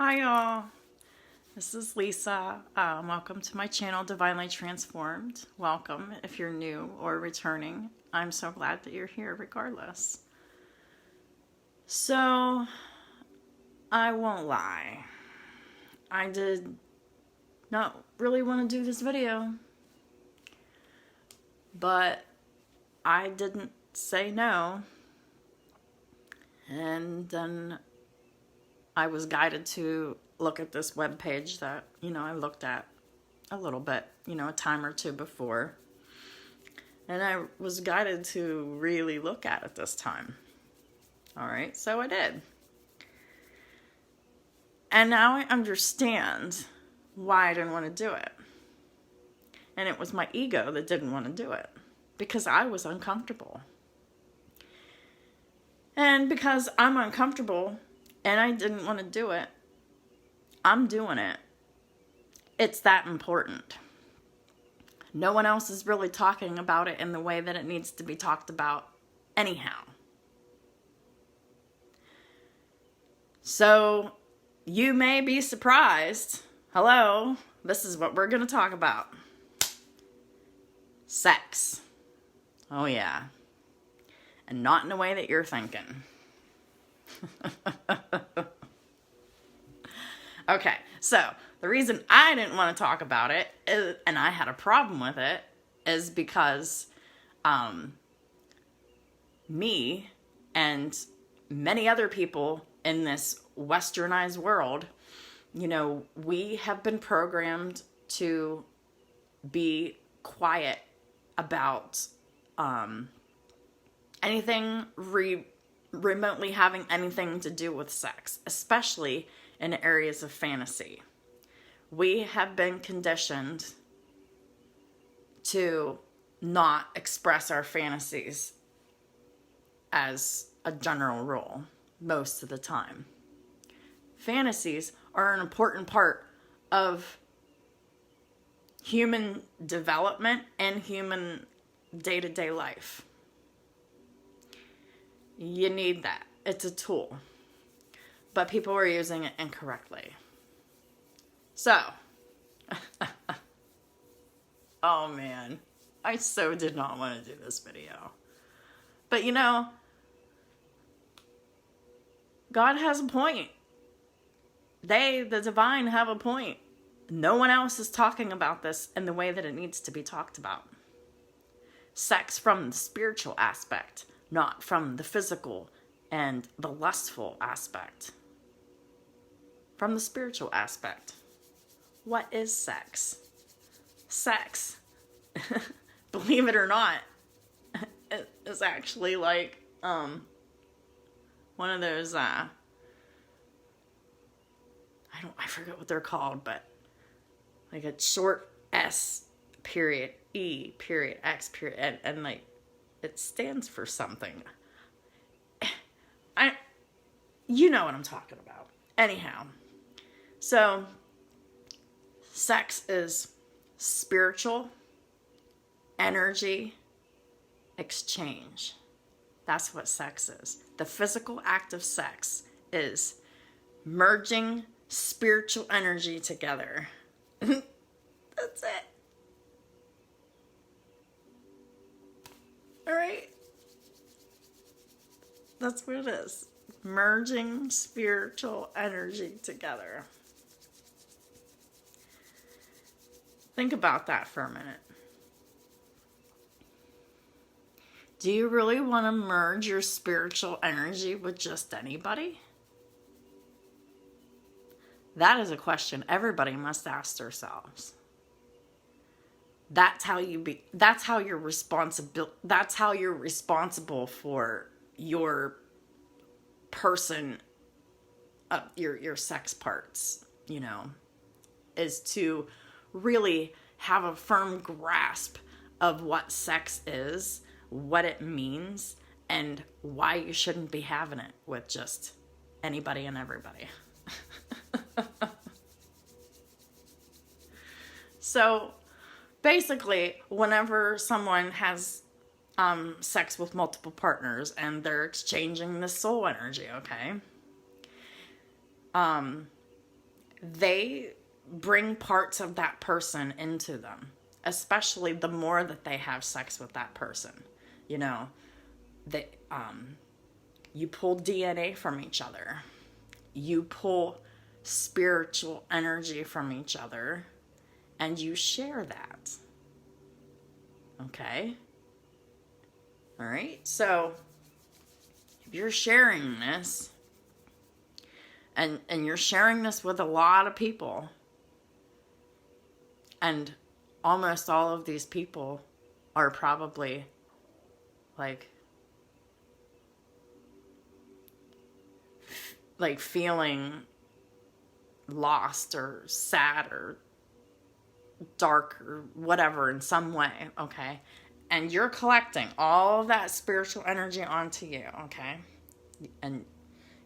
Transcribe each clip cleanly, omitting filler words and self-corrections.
Hi y'all, this is Lisa. Welcome to my channel, Divinely Transformed. Welcome if you're new or returning. I'm so glad that you're here regardless. So, I won't lie. I did not really want to do this video, but I didn't say no. And then I was guided to look at this webpage that, I looked at a little bit, a time or two before. And I was guided to really look at it this time. All right, so I did. And now I understand why I didn't want to do it. And it was my ego that didn't want to do it because I was uncomfortable. And because I'm uncomfortable and I didn't want to do it, I'm doing it. It's that important. No one else is really talking about it in the way that it needs to be talked about anyhow. So you may be surprised. Hello, this is what we're going to talk about. Sex. Oh yeah. And not in the way that you're thinking. Okay, so the reason I didn't want to talk about it, and I had a problem with it, is because me and many other people in this westernized world, we have been programmed to be quiet about anything remotely having anything to do with sex, especially in areas of fantasy. We have been conditioned to not express our fantasies as a general rule most of the time. Fantasies are an important part of human development and human day-to-day life. You need that. It's a tool. But people are using it incorrectly. So, oh man, I so did not want to do this video. But God has a point. They, the divine, have a point. No one else is talking about this in the way that it needs to be talked about. Sex from the spiritual aspect, not from the physical and the lustful aspect. From the spiritual aspect. What is sex? Sex, believe it or not, is actually like one of those I forget what they're called, but like a short S period, E period, X period, and like it stands for something. You know what I'm talking about. Anyhow, so sex is spiritual energy exchange. That's what sex is. The physical act of sex is merging spiritual energy together. That's it. All right. That's what it is. Merging spiritual energy together. Think about that for a minute. Do you really want to merge your spiritual energy with just anybody? That is a question everybody must ask themselves. That's how you're responsible for your person, your sex parts, is to really have a firm grasp of what sex is, what it means, and why you shouldn't be having it with just anybody and everybody. So basically, whenever someone has sex with multiple partners and they're exchanging the soul energy, okay? they bring parts of that person into them, especially the more that they have sex with that person. You know, they, you pull DNA from each other. You pull spiritual energy from each other, and you share that. Okay? All right? So, if you're sharing this, and you're sharing this with a lot of people, and almost all of these people are probably like feeling lost or sad or dark or whatever in some way, okay? And you're collecting all of that spiritual energy onto you, okay? And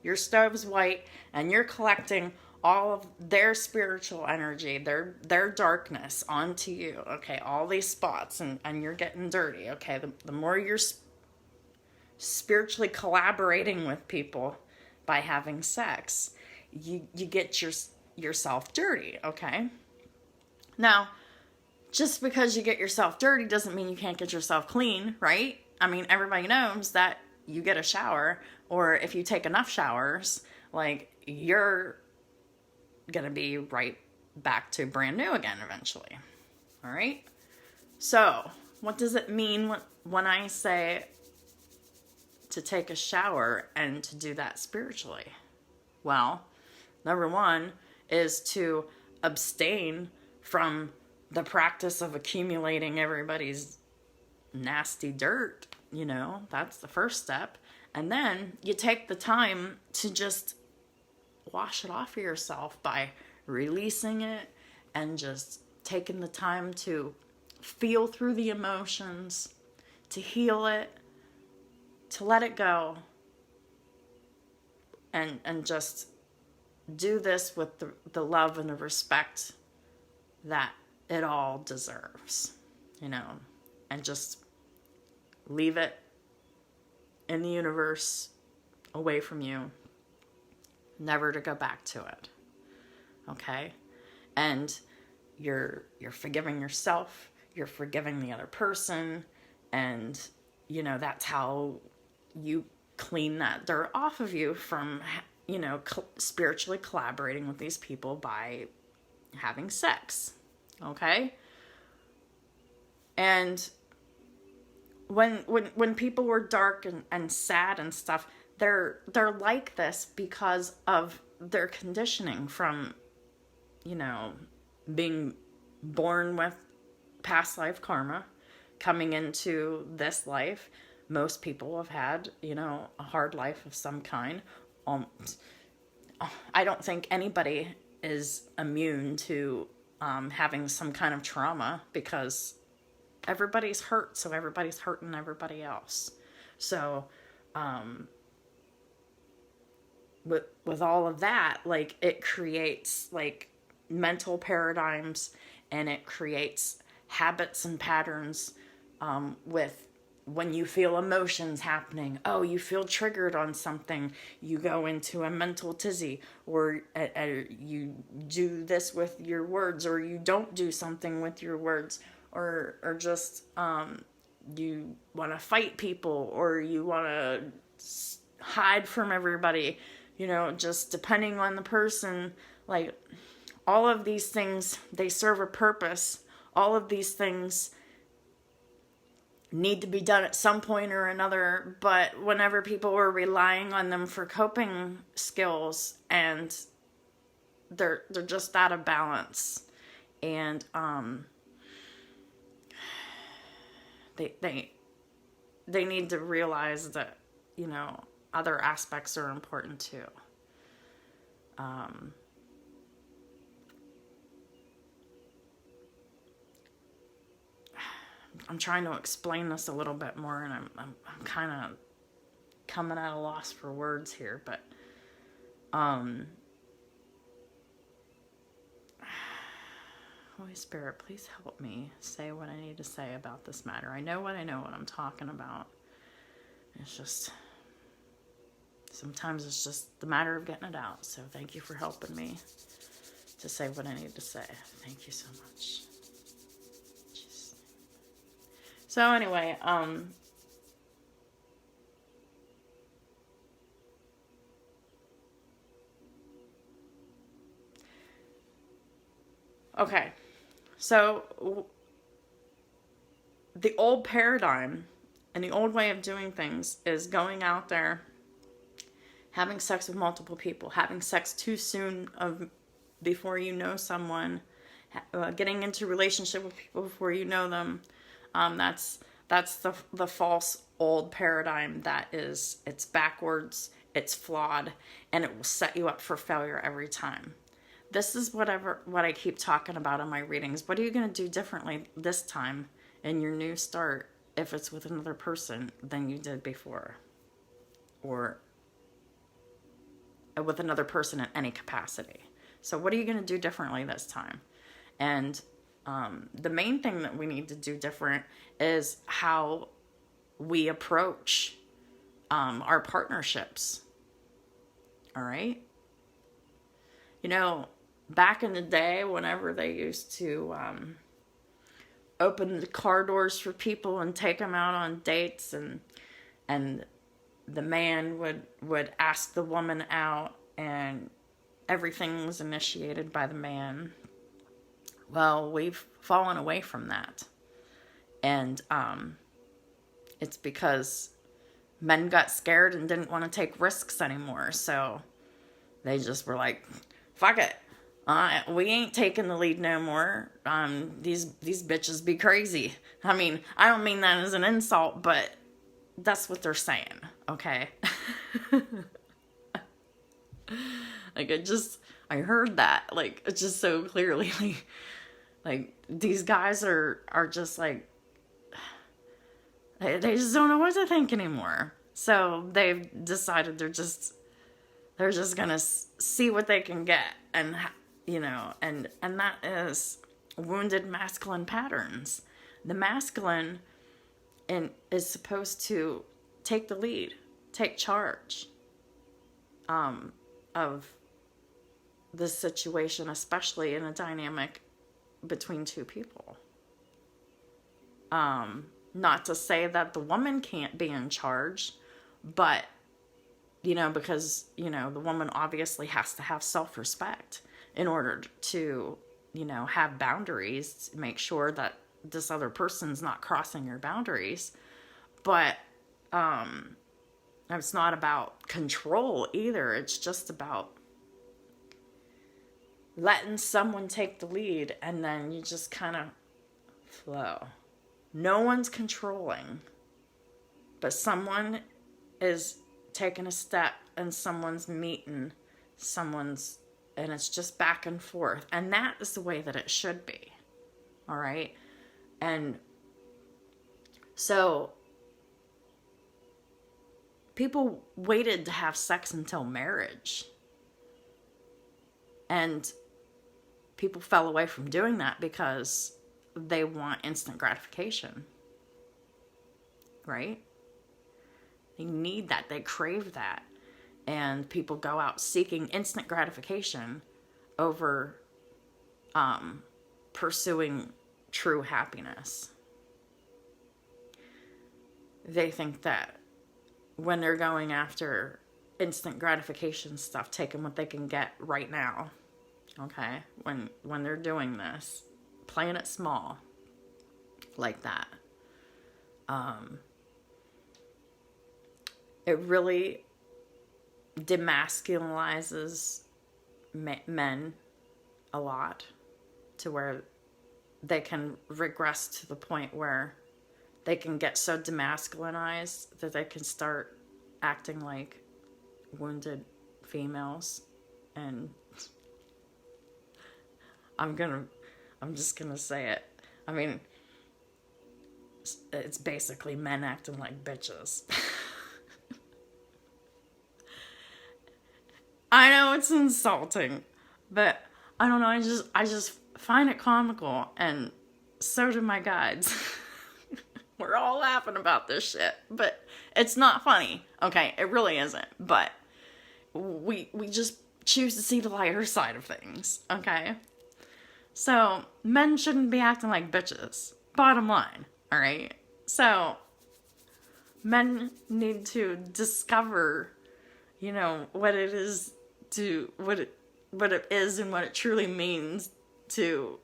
your stove's white, and you're collecting all of their spiritual energy, their darkness onto you, okay? All these spots, and you're getting dirty, okay? The more you're spiritually collaborating with people by having sex, you get yourself dirty, okay? Now, just because you get yourself dirty doesn't mean you can't get yourself clean, right? I mean, everybody knows that you get a shower, or if you take enough showers, like, you're gonna be right back to brand new again eventually. All right? So, what does it mean when I say to take a shower and to do that spiritually? Well, number one is to abstain from the practice of accumulating everybody's nasty dirt. You know, that's the first step. And then you take the time to just wash it off of yourself by releasing it and just taking the time to feel through the emotions, to heal it, to let it go, and just do this with the love and the respect that it all deserves, you know, and just leave it in the universe, away from you, never to go back to it, okay? And you're forgiving yourself, you're forgiving the other person, and, you know, that's how you clean that dirt off of you from, you know, spiritually collaborating with these people by having sex, okay? And when people were dark and sad and stuff, they're like this because of their conditioning from, you know, being born with past life karma, coming into this life. Most people have had, you know, a hard life of some kind. I don't think anybody is immune to having some kind of trauma, because everybody's hurt, so everybody's hurting everybody else. So, with all of that, like, it creates, like, mental paradigms, and it creates habits and patterns, with when you feel emotions happening. Oh, you feel triggered on something, you go into a mental tizzy, or you do this with your words, or you don't do something with your words, or just you want to fight people, or you want to hide from everybody, you know, just depending on the person. Like, all of these things, they serve a purpose. All of these things need to be done at some point or another, but whenever people were relying on them for coping skills, and they're just out of balance, and they need to realize that, you know, other aspects are important too. I'm trying to explain this a little bit more, and I'm kind of coming at a loss for words here, but Holy Spirit, please help me say what I need to say about this matter. I know what I'm talking about. It's just, sometimes it's just the matter of getting it out. So thank you for helping me. to say what I need to say. Thank you so much. Jeez. So anyway, okay. So the old paradigm and the old way of doing things is going out there, having sex with multiple people, having sex too soon before you know someone, getting into relationship with people before you know them. That's the false old paradigm it's backwards, it's flawed, and it will set you up for failure every time. This is what I keep talking about in my readings. What are you going to do differently this time in your new start if it's with another person than you did before? Or with another person in any capacity. So what are you going to do differently this time? And the main thing that we need to do different is how we approach our partnerships. All right? You know, back in the day, whenever they used to open the car doors for people and take them out on dates, and the man would ask the woman out, and everything was initiated by the man. Well, we've fallen away from that. And it's because men got scared and didn't want to take risks anymore. So they just were like, fuck it. We ain't taking the lead no more. These bitches be crazy. I mean, I don't mean that as an insult, but that's what they're saying, okay? Like, I heard that, like, just so clearly. Like these guys are just like, they just don't know what to think anymore. So they've decided they're just gonna see what they can get, and you know, and that is wounded masculine patterns. The masculine is supposed to take the lead, take charge of the situation, especially in a dynamic between two people. Not to say that the woman can't be in charge, but, you know, because, you know, the woman obviously has to have self-respect in order to, you know, have boundaries, to make sure that this other person's not crossing your boundaries. But it's not about control either. It's just about letting someone take the lead, and then you just kind of flow. No one's controlling, but someone is taking a step, and someone's meeting someone's, and it's just back and forth. And that is the way that it should be. All right? And so people waited to have sex until marriage. And people fell away from doing that because they want instant gratification. Right? They need that. They crave that. And people go out seeking instant gratification over pursuing true happiness. They think that when they're going after instant gratification stuff, taking what they can get right now, okay, when they're doing this, playing it small like that, it really demasculizes men a lot, to where they can regress to the point where they can get so demasculinized that they can start acting like wounded females. And I'm just gonna say it. I mean, it's basically men acting like bitches. I know it's insulting, but I don't know, I just find it comical, and so do my guides. We're all laughing about this shit, but it's not funny. Okay, it really isn't. But we just choose to see the lighter side of things, okay? So, men shouldn't be acting like bitches. Bottom line, alright? So, men need to discover, what it is what it is and what it truly means to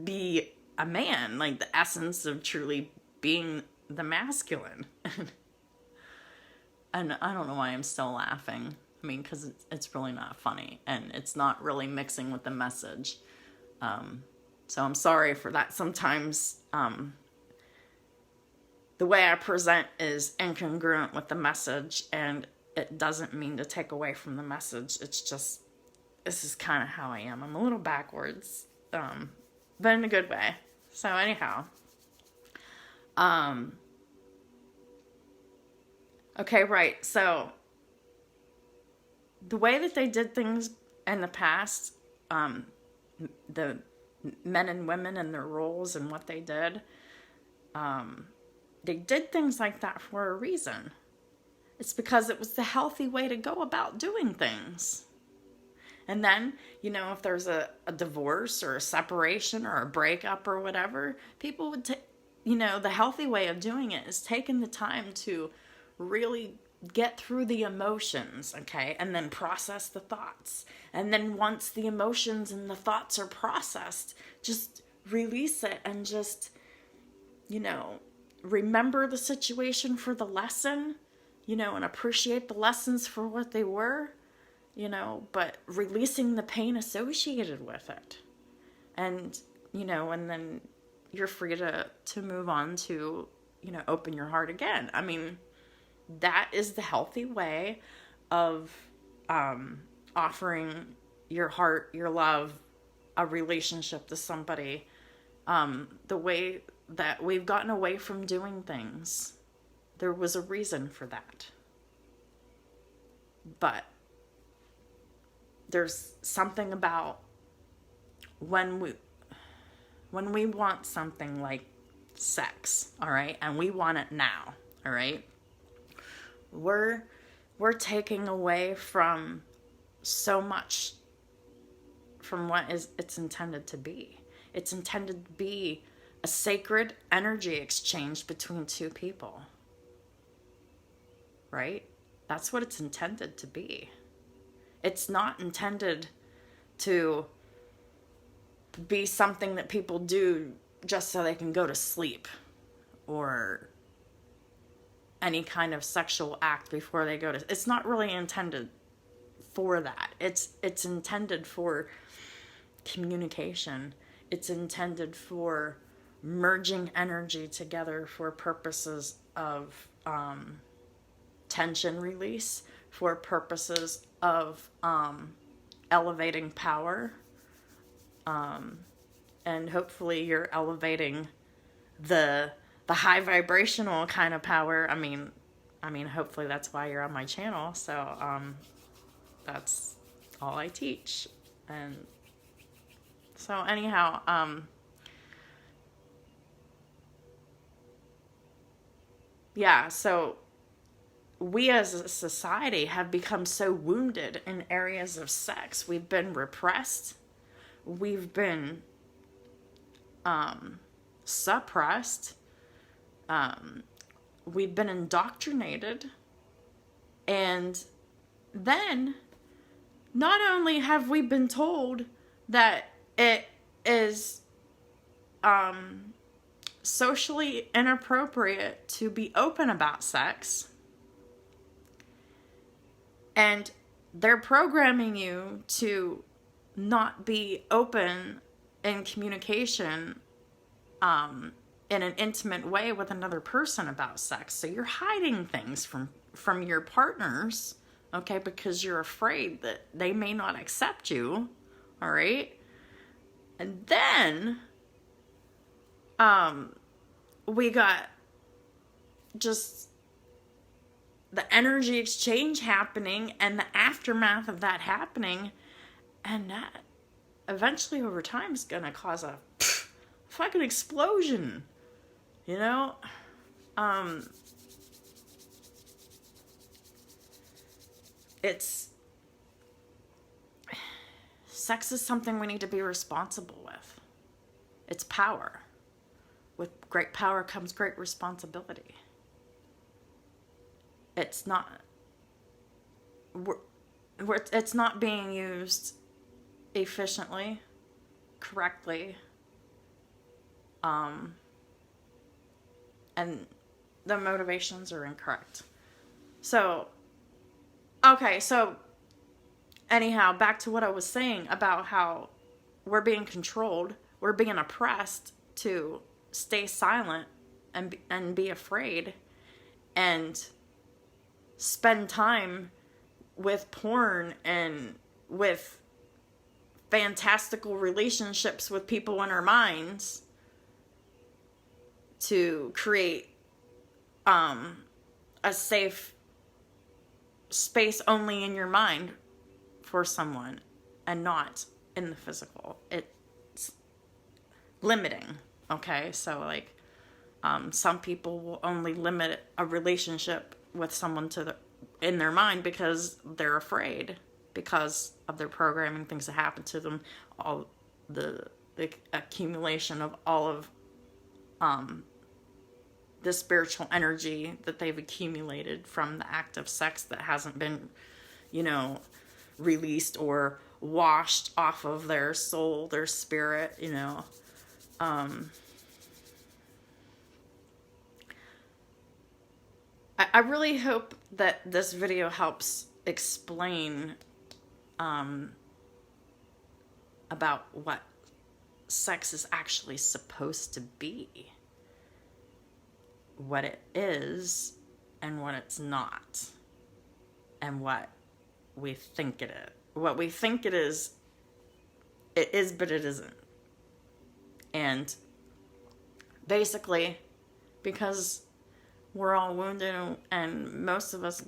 be a man, like the essence of truly being the masculine. And I don't know why I'm still laughing. I mean, because it's really not funny, and it's not really mixing with the message. So I'm sorry for that. Sometimes the way I present is incongruent with the message, and it doesn't mean to take away from the message. It's just, this is kind of how I am. I'm a little backwards, but in a good way. So anyhow, okay, right. So the way that they did things in the past, the men and women and their roles and what they did things like that for a reason. It's because it was the healthy way to go about doing things. And then, if there's a divorce or a separation or a breakup or whatever, people would take, the healthy way of doing it is taking the time to really get through the emotions, okay? And then process the thoughts. And then once the emotions and the thoughts are processed, just release it and just, remember the situation for the lesson, and appreciate the lessons for what they were, but releasing the pain associated with it. And, and then you're free to move on to, open your heart again. I mean, that is the healthy way of offering your heart, your love, a relationship to somebody. The way that we've gotten away from doing things, there was a reason for that. But there's something about when we want something like sex, all right, and we want it now, all right, we're taking away from so much from what it's intended to be. It's intended to be a sacred energy exchange between two people, right? That's what it's intended to be. It's not intended to be something that people do just so they can go to sleep, or any kind of sexual act before they go to... It's not really intended for that. It's intended for communication. It's intended for merging energy together for purposes of tension release, for purposes of elevating power, and hopefully you're elevating the high vibrational kind of power. I mean, hopefully that's why you're on my channel. So that's all I teach. And so anyhow, yeah, so we as a society have become so wounded in areas of sex. We've been repressed. We've been suppressed. We've been indoctrinated. And then not only have we been told that it is socially inappropriate to be open about sex, and they're programming you to not be open in communication in an intimate way with another person about sex. So you're hiding things from your partners, okay, because you're afraid that they may not accept you, all right? And then we got just the energy exchange happening and the aftermath of that happening, and that eventually over time is gonna cause a fucking explosion, you know? Sex is something we need to be responsible with. It's power. With great power comes great responsibility. It's not it's not being used efficiently, correctly, and the motivations are incorrect. So, okay, so anyhow, back to what I was saying about how we're being controlled, we're being oppressed to stay silent and be afraid and spend time with porn and with fantastical relationships with people in our minds to create a safe space only in your mind for someone and not in the physical. It's limiting, okay? So, like, some people will only limit a relationship with someone in their mind because they're afraid, because of their programming, things that happen to them, all the accumulation of all of the spiritual energy that they've accumulated from the act of sex that hasn't been, released or washed off of their soul, their spirit, I really hope that this video helps explain about what sex is actually supposed to be, what it is and what it's not, and what we think it is. What we think it is, but it isn't. And basically, because we're all wounded and most of us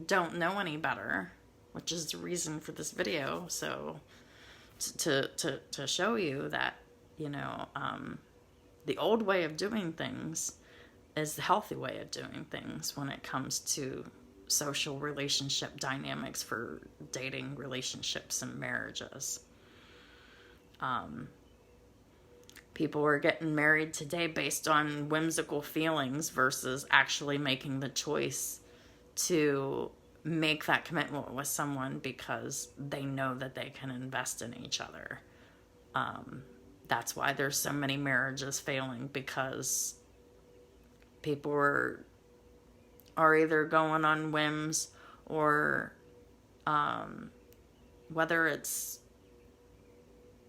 don't know any better, which is the reason for this video. So to show you that, the old way of doing things is the healthy way of doing things when it comes to social relationship dynamics for dating relationships and marriages. People are getting married today based on whimsical feelings versus actually making the choice to make that commitment with someone because they know that they can invest in each other. That's why there's so many marriages failing, because people are either going on whims or whether it's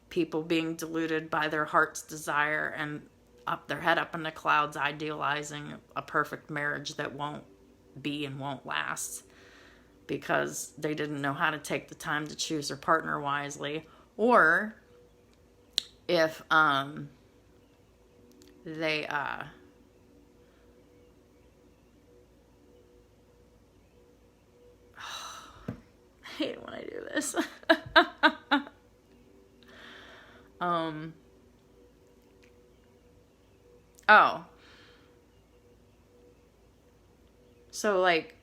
people being deluded by their heart's desire and up their head up in the clouds idealizing a perfect marriage that won't be and won't last because they didn't know how to take the time to choose their partner wisely, or if they I hate when I do this. So, like,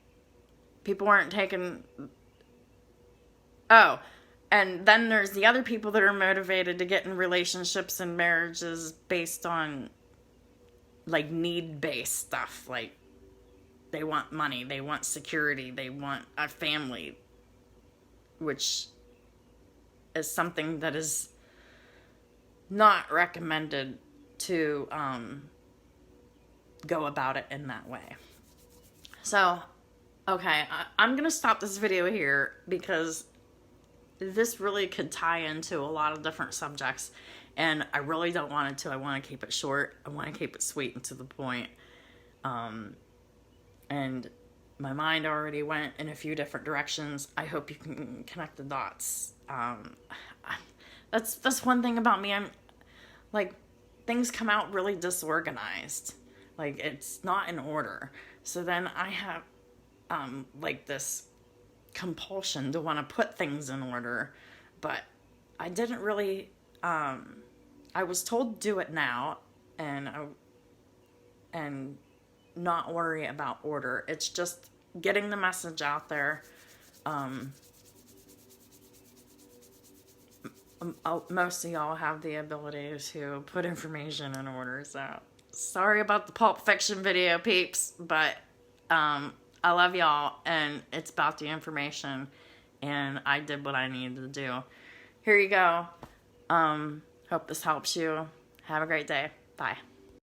people aren't taking... and then there's the other people that are motivated to get in relationships and marriages based on, like, need-based stuff. Like, they want money, they want security, they want a family, which is something that is not recommended to go about it in that way. So, okay, I'm going to stop this video here because this really could tie into a lot of different subjects, and I really don't want it to. I want to keep it short. I want to keep it sweet and to the point. And my mind already went in a few different directions. I hope you can connect the dots. That's one thing about me. I'm like, things come out really disorganized. Like, it's not in order. So then I have like this compulsion to want to put things in order, but I didn't really I was told do it now and not worry about order. It's just getting the message out there. most of y'all have the ability to put information in order. So sorry about the Pulp Fiction video, peeps, but I love y'all, and it's about the information, and I did what I needed to do. Here you go. Hope this helps you. Have a great day. Bye.